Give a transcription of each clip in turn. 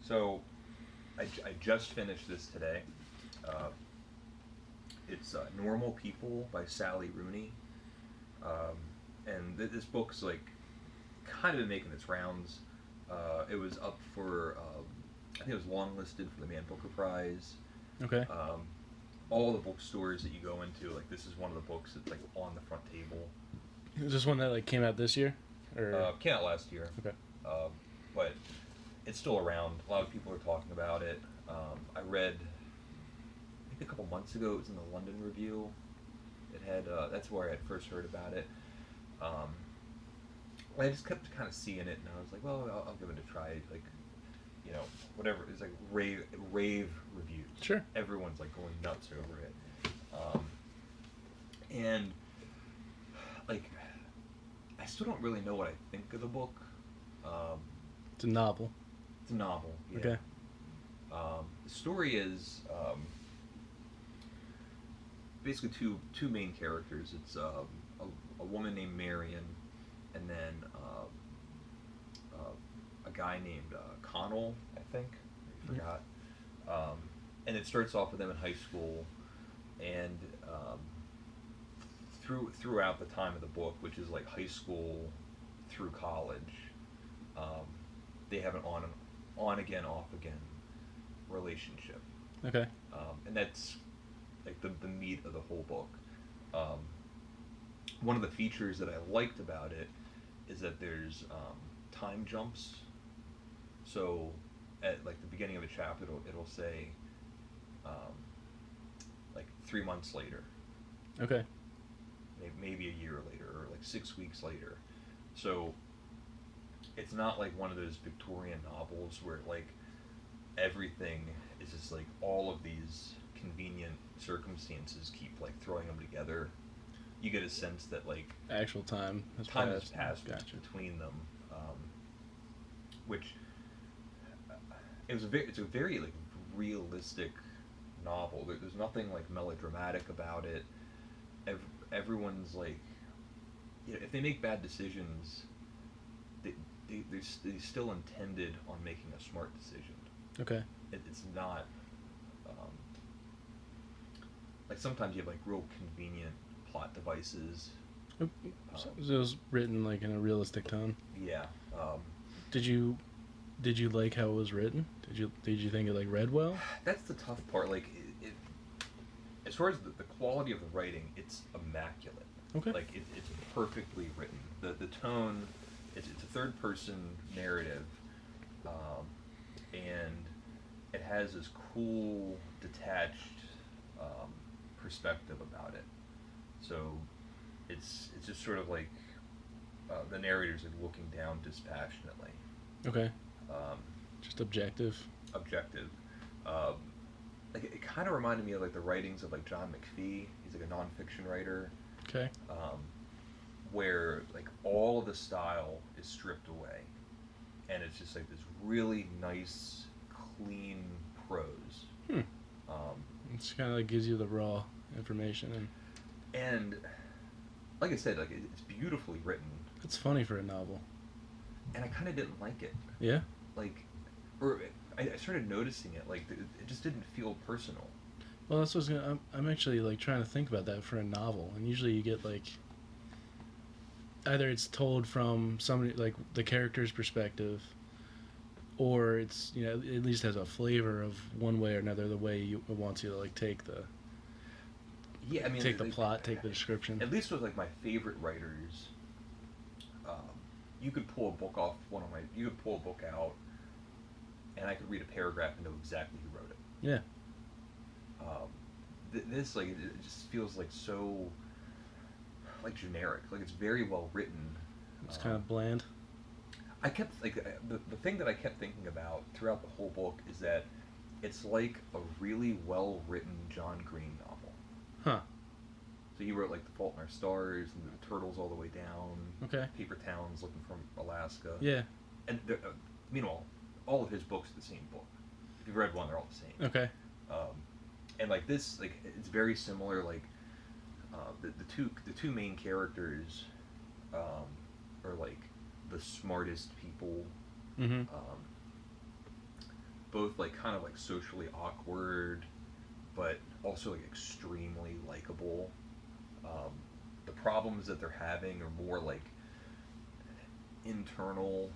So, I just finished this today. Uh, it's Normal People by Sally Rooney. Um, and this book's like kind of been making its rounds. It was up for, I think it was longlisted for the Man Booker Prize. Okay. All the bookstores that you go into, like this is one of the books that's like on the front table. Is this one that like came out this year, or Came out last year. okay? But it's still around. A lot of people are talking about it. I read, I think a couple months ago, it was in the London Review. It had that's where I had first heard about it. I just kept kind of seeing it, and I was like, well, I'll give it a try. Like, you know, whatever. It's like rave reviews. Sure. Everyone's like going nuts over it. And like, I still don't really know what I think of the book. It's a novel. It's a novel. Yeah. Okay. The story is basically two main characters. It's a woman named Marion, and then a guy named Connell, I think. I forgot. And it starts off with them in high school, and throughout the time of the book, which is like high school through college, they have an on again, off again relationship. Okay. And that's like the meat of the whole book. One of the features that I liked about it is that there's time jumps. So at like the beginning of a chapter, it'll say like 3 months later. Okay. Maybe a year later, or like 6 weeks later. So it's not like one of those Victorian novels where like everything is just like all of these convenient circumstances keep like throwing them together. You get a sense that like Actual time has passed Gotcha. between them, which it's a very like realistic novel. There's nothing like melodramatic about it. Everyone's like, you know, if they make bad decisions, they still intended on making a smart decision. Okay. It's not like sometimes you have like real convenient plot devices. So it was written like in a realistic tone. Yeah. Did you like how it was written? Did you think it like read well? That's the tough part. Like, as far as the quality of the writing, it's immaculate. Okay. Like it's perfectly written. The tone, it's a third person narrative, and it has this cool detached perspective about it. So it's just sort of like the narrator's like looking down dispassionately. Okay. Just objective. Objective. Like it kind of reminded me of like the writings of like John McPhee. He's like a nonfiction writer. Okay. Where like all of the style is stripped away, and it's just like this really nice, clean prose. It's kind of like gives you the raw information and like I said, like it's beautifully written. It's funny for a novel. And I kind of didn't like it. Yeah. Like, or I started noticing it. Like it just didn't feel personal. Well, that's what's gonna. I'm actually like trying to think about that for a novel, and usually you get like either it's told from somebody like the character's perspective, or it's, you know, at least has a flavor of one way or another, the way it wants you to like take the. Yeah, I mean, take the plot, take the description. At least with like my favorite writers, you could pull a book off you could pull a book out, and I could read a paragraph and know exactly who wrote it. Yeah. This like it just feels like so like generic. Like it's very well written. It's kind of bland. I kept like the thing that I kept thinking about throughout the whole book is that it's like a really well written John Green novel. Huh. So he wrote like The Fault in Our Stars and The Turtles All the Way Down. Okay. Paper Towns Looking from Alaska. Yeah. And meanwhile, all of his books are the same book. If you've read one, they're all the same. Okay. And like this, like it's very similar. Like the two main characters are like the smartest people. Mm-hmm. both like kind of like socially awkward, but also like extremely likable. Um, the problems that they're having are more like internal,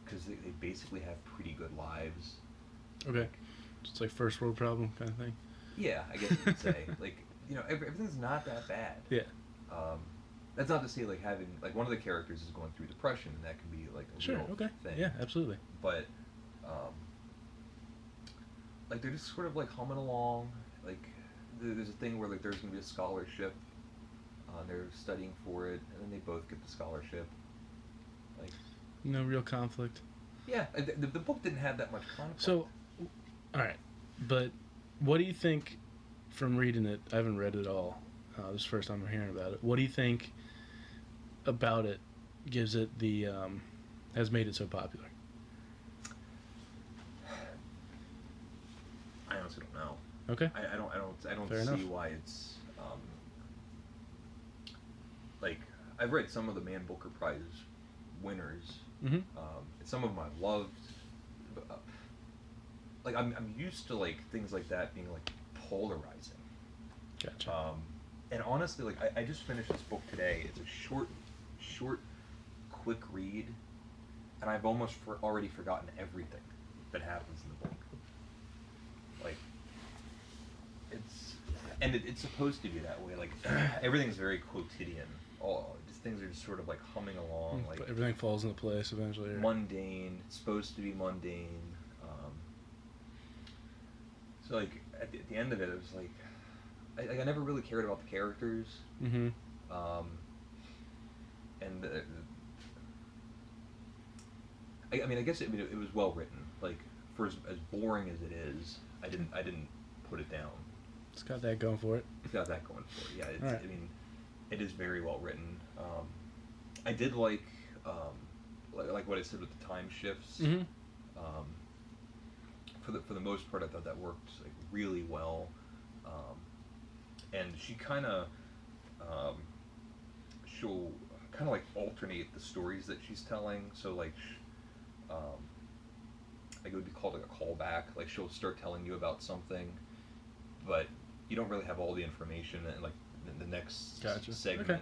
because they basically have pretty good lives. Okay. It's like first world problem kind of thing. Yeah, I guess you could say. Like, everything's not that bad. Yeah. Um, that's not to say like having like one of the characters is going through depression, and that can be like a Sure. real Okay. thing. Yeah. Absolutely. But like they're just sort of like humming along. Like there's a thing where like there's gonna be a scholarship. They're studying for it, and then they both get the scholarship. Like No real conflict. yeah, the book didn't have that much conflict. So, all right, but what do you think from reading it? I haven't read it all. This is the first time I'm hearing about it. What do you think about it gives it the has made it so popular? I honestly don't know. Okay. I don't Fair see enough. why it's like I've read some of the Man Booker Prize winners. Mm-hmm. Some of them I've loved. Like I'm used to like things like that being like polarizing. Gotcha. And honestly, like I just finished this book today. It's a short, quick read, and I've almost already forgotten everything that happens in the book. Like it's supposed to be that way. Like everything's very quotidian. All these things are just sort of like humming along. Like But everything falls into place eventually. Or... mundane. It's supposed to be mundane. So like at the end of it, it was like I never really cared about the characters. Mm-hmm. And I mean, I guess it was well written. Like for as boring as it is, I didn't put it down. It's got that going for it. It's got that going for it. Yeah, it's, Right. I mean, it is very well written. I did like what I said with the time shifts. Mm-hmm. For the most part, I thought that worked like really well. And she kind of she'll kind of like alternate the stories that she's telling. So like it would be called like a callback. Like she'll start telling you about something, but you don't really have all the information, and like the next Gotcha. segment, Okay.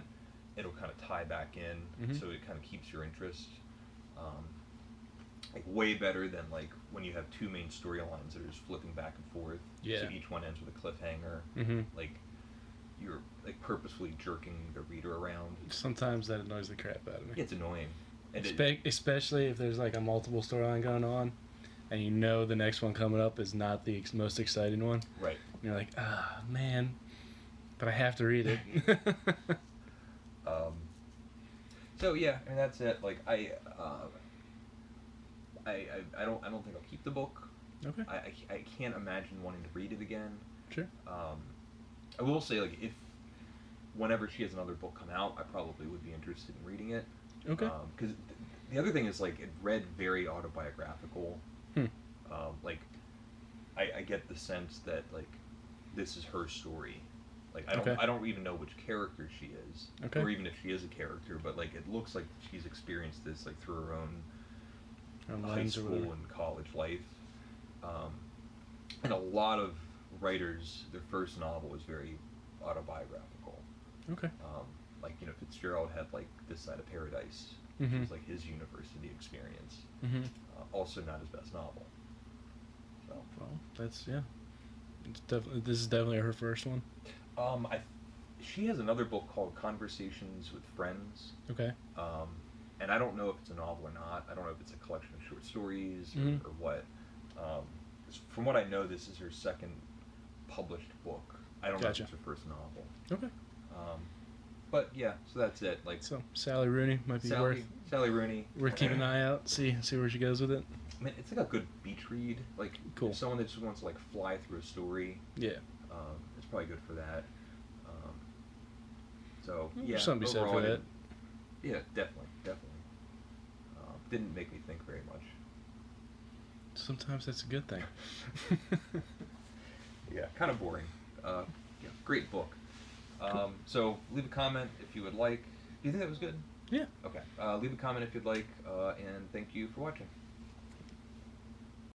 it'll kind of tie back in, Mhm. so it kind of keeps your interest. Like way better than like when you have two main storylines that are just flipping back and forth. Yeah. So each one ends with a cliffhanger. Mm-hmm. Like you're like purposefully jerking the reader around. Sometimes that annoys the crap out of me. It's annoying. And Especially if there's like a multiple storyline going on, and you know the next one coming up is not the most exciting one. right. And you're like, ah, man, but I have to read it. So yeah, and that's it. Like I don't think I'll keep the book. Okay. I can't imagine wanting to read it again. Sure. I will say like if whenever she has another book come out, I probably would be interested in reading it. Okay. Because the other thing is like it read very autobiographical. Like I get the sense that like this is her story. Like I don't even know which character she is, Okay. or even if she is a character, but like it looks like she's experienced this like through her own high Lines or school whatever. and college life. And a lot of writers, their first novel is very autobiographical. Okay. Like Fitzgerald had like This Side of Paradise, which Mhm. was like his university experience. Mm-hmm. Also not his best novel. So. Well, that's yeah. This is definitely her first one. She has another book called Conversations with Friends. Okay. And I don't know if it's a novel or not. I don't know if it's a collection of short stories or what. From what I know, this is her second published book. I don't Gotcha. know if it's her first novel. Okay. But yeah, so that's it. Like So Sally Rooney might be Sally Rooney. worth keeping an eye out. See where she goes with it. I mean, it's like a good beach read. Like Cool. someone that just wants to like fly through a story. Yeah. It's probably good for that. So There's yeah, something to be said overall, for that. Yeah, definitely. Didn't make me think very much. Sometimes that's a good thing. Yeah, kind of boring. Yeah, great book. So leave a comment if you would like. Do you think that was good? Yeah. Okay. Leave a comment if you'd like, and thank you for watching.